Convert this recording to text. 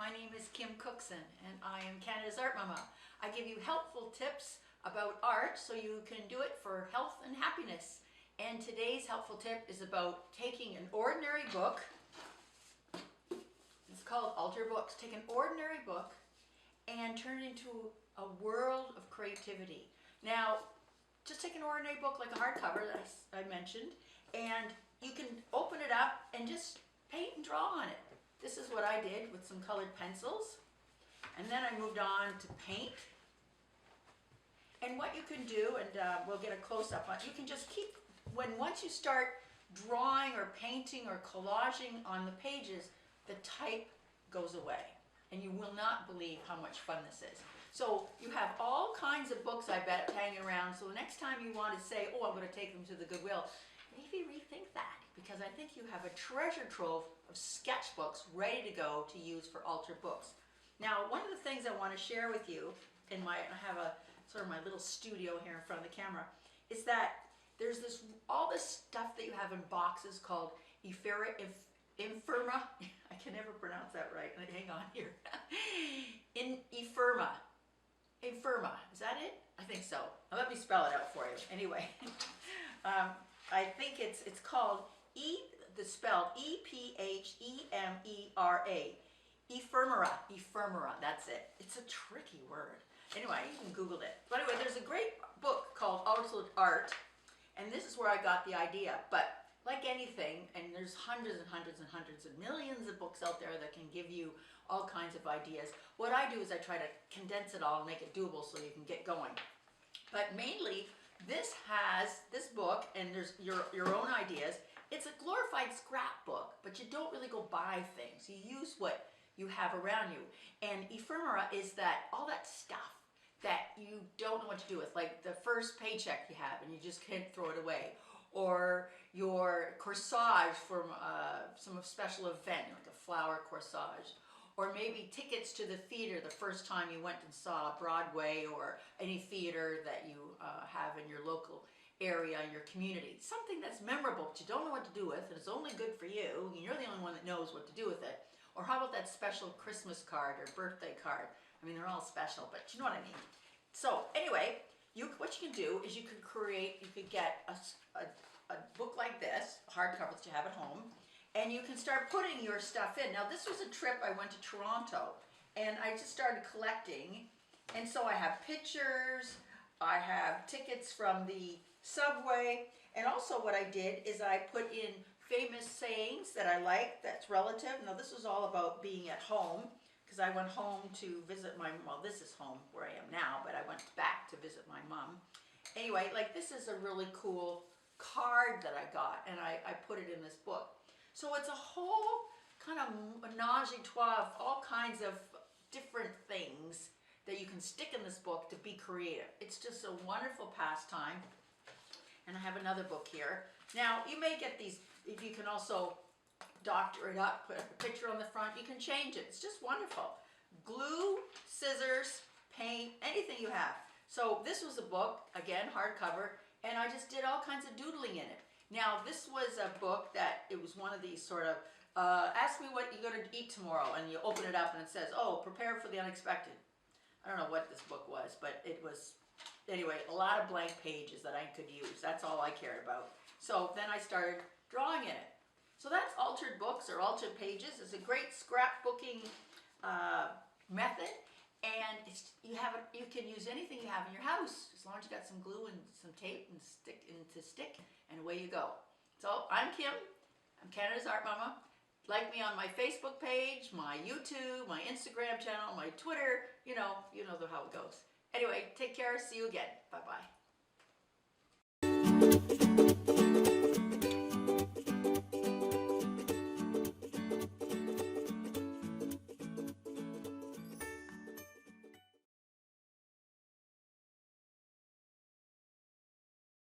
my name is Kim Cookson and I am Canada's Art Mama. I give you helpful tips about art so you can do it for health and happiness. And today's helpful tip is about taking an ordinary book. It's called Alter Books. Take an ordinary book and turn it into a world of creativity. Now, just take an ordinary book like a hardcover that I mentioned, and you can open it up and just paint and draw on it. This is what I did with some colored pencils, and then I moved on to paint. And what you can do, and we'll get a close-up on, you can just keep, once you start drawing or painting or collaging on the pages, the type goes away. And you will not believe how much fun this is. So you have all kinds of books, I bet, hanging around. So the next time you want to say, oh, I'm going to take them to the Goodwill, maybe rethink that, because I think you have a treasure trove of sketchbooks ready to go to use for Alter Books. Now, one of the things I want to share with you, I have a sort of my little studio here in front of the camera, is that there's all this stuff that you have in boxes called Infirma. I can never pronounce that right. Hang on here. Infirma. Is that it? I think so. Now let me spell it out for you. Anyway, I think it's called spelled E-P-H-E-M-E-R-A. Ephemera. That's it. It's a tricky word. Anyway, you can Google it. But anyway, there's a great book called Alter Art, and this is where I got the idea. But like anything, and there's hundreds and hundreds and hundreds and millions of books out there that can give you all kinds of ideas. What I do is I try to condense it all and make it doable so you can get going. But mainly, this book, and there's your own ideas. It's a glorified scrapbook, but you don't really go buy things. You use what you have around you. And ephemera is that all that stuff that you don't know what to do with, like the first paycheck you have and you just can't throw it away, or your corsage from some special event, like a flower corsage, or maybe tickets to the theater the first time you went and saw Broadway or any theater that you have in your local area, your community. Something that's memorable but you don't know what to do with, and it's only good for you, and you're the only one that knows what to do with it. Or how about that special Christmas card or birthday card? I mean, they're all special, but you know what I mean. So anyway, what you can do is you could get a book like this, a hardcover that you have at home, and you can start putting your stuff in. Now, this was a trip I went to Toronto, and I just started collecting, and so I have pictures, I have tickets from the subway, and also what I did is I put in famous sayings that I like, that's relative. Now, this was all about being at home, because I went home to visit well, this is home where I am now, but I went back to visit my mom. Anyway, like this is a really cool card that I got, and I put it in this book. So it's a whole kind of menage a trois of all kinds of different things that you can stick in this book to be creative. It's just a wonderful pastime. And I have another book here. Now, you may get these, if you can also doctor it up, put a picture on the front, you can change it. It's just wonderful. Glue, scissors, paint, anything you have. So this was a book, again, hardcover, and I just did all kinds of doodling in it. Now, this was a book that, it was one of these sort of, ask me what you're going to eat tomorrow, and you open it up and it says, oh, prepare for the unexpected. I don't know what this book was, but it was, anyway, a lot of blank pages that I could use. That's all I cared about. So then I started drawing in it. So that's Altered Books or Altered Pages. It's a great scrapbooking method, and you can use anything you have in your house as long as you got some glue and some tape and stick, and away you go. So I'm Kim. I'm Canada's Art Mama. Like me on my Facebook page, my YouTube, my Instagram channel, my Twitter. You know how it goes. Anyway, take care. See you again. Bye-bye.